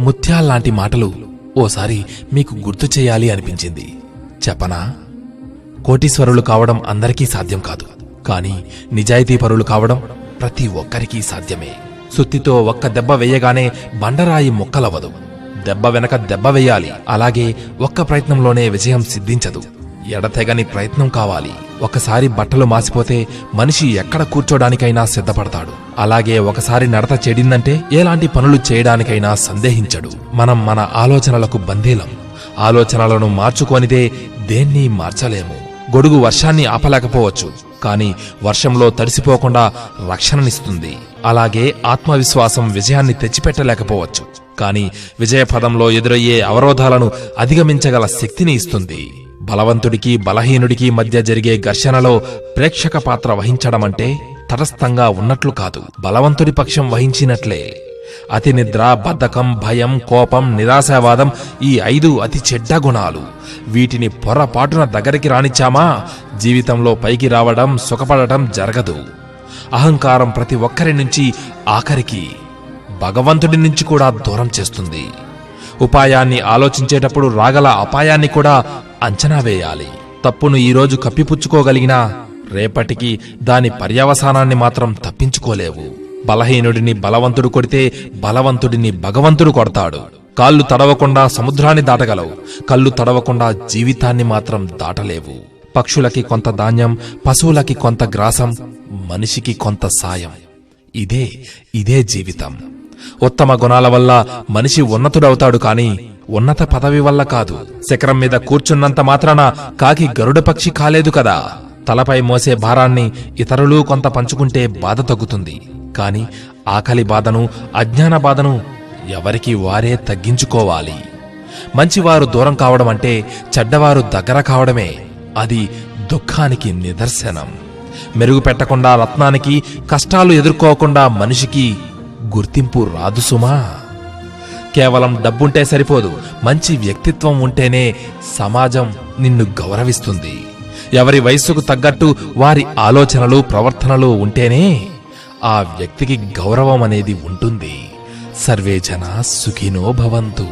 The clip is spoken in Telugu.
ముత్యాల్లాంటి మాటలు ఓసారి మీకు గుర్తు చేయాలి అనిపించింది. చెప్పనా? కోటీశ్వరులు కావడం అందరికీ సాధ్యం కాదు, కాని నిజాయితీపరులు కావడం ప్రతి ఒక్కరికీ సాధ్యమే. సుత్తితో ఒక్క దెబ్బ వేయగానే బండరాయి ముక్కలవ్వదు. దెబ్బ వెనక దెబ్బ వేయాలి. అలాగే ఒక్క ప్రయత్నంలోనే విజయం సిద్ధించదు. ఎడతెగని ప్రయత్నం కావాలి. ఒకసారి బట్టలు మాసిపోతే మనిషి ఎక్కడ కూర్చోడానికైనా సిద్ధపడతాడు. అలాగే ఒకసారి నడత చెడిందంటే ఎలాంటి పనులు చేయడానికైనా సందేహించడు. మనం మన ఆలోచనలకు బందీలం. ఆలోచనలను మార్చుకోనిదే దేన్నీ మార్చలేము. గొడుగు వర్షాన్ని ఆపలేకపోవచ్చు, కాని వర్షంలో తడిసిపోకుండా రక్షణనిస్తుంది. అలాగే ఆత్మవిశ్వాసం విజయాన్ని తెచ్చిపెట్టలేకపోవచ్చు, కాని విజయపదంలో ఎదురయ్యే అవరోధాలను అధిగమించగల శక్తిని ఇస్తుంది. బలవంతుడికి బలహీనుడికి మధ్య జరిగే ఘర్షణలో ప్రేక్షక పాత్ర వహించడమంటే తటస్థంగా ఉన్నట్లు కాదు, బలవంతుడి పక్షం వహించినట్లే. అతి నిద్ర, బద్ధకం, భయం, కోపం, నిరాశావాదం ఈ 5 అతి చెడ్డ గుణాలు. వీటిని పొరపాటున దగ్గరికి రానిచ్చామా జీవితంలో పైకి రావడం, సుఖపడటం జరగదు. అహంకారం ప్రతి ఒక్కరి నుంచి ఆఖరికి భగవంతుడి నుంచి కూడా దూరం చేస్తుంది. ఉపాయాన్ని ఆలోచించేటప్పుడు రాగల అపాయాన్ని కూడా అంచనా వేయాలి. తప్పును ఈరోజు కప్పిపుచ్చుకోగలిగినా రేపటికి దాని పర్యవసానాన్ని మాత్రం తప్పించుకోలేవు. బలహీనుడిని బలవంతుడు కొడితే బలవంతుడిని భగవంతుడు కొడతాడు. కాళ్ళు తడవకుండా సముద్రాన్ని దాటగలవు, కళ్ళు తడవకుండా జీవితాన్ని మాత్రం దాటలేవు. పక్షులకి కొంత ధాన్యం, పశువులకి కొంత గ్రాసం, మనిషికి కొంత సాయం. ఇదే జీవితం. ఉత్తమ గుణాల వల్ల మనిషి ఉన్నతుడవుతాడు, కాని ఉన్నత పదవి వల్ల కాదు. శిఖరం మీద కూర్చున్నంత మాత్రాన కాకి గరుడ పక్షి కాలేదు కదా. తలపై మోసే భారాన్ని ఇతరులు కొంత పంచుకుంటే బాధ తగ్గుతుంది, కాని ఆకలి బాధను, అజ్ఞాన బాధను ఎవరికి వారే తగ్గించుకోవాలి. మంచివారు దూరం కావడం అంటే చెడ్డవారు దగ్గర కావడమే. అది దుఃఖానికి నిదర్శనం. మెరుగుపెట్టకుండా రత్నానికి, కష్టాలు ఎదుర్కోకుండా మనిషికి గుర్తింపు రాదు సుమా. కేవలం డబ్బుంటే సరిపోదు, మంచి వ్యక్తిత్వం ఉంటేనే సమాజం నిన్ను గౌరవిస్తుంది. ఎవరి వయస్సుకు తగ్గట్టు వారి ఆలోచనలు, ప్రవర్తనలు ఉంటేనే ఆ వ్యక్తికి గౌరవం అనేది ఉంటుంది. సర్వే జనా సుఖినో భవంతు.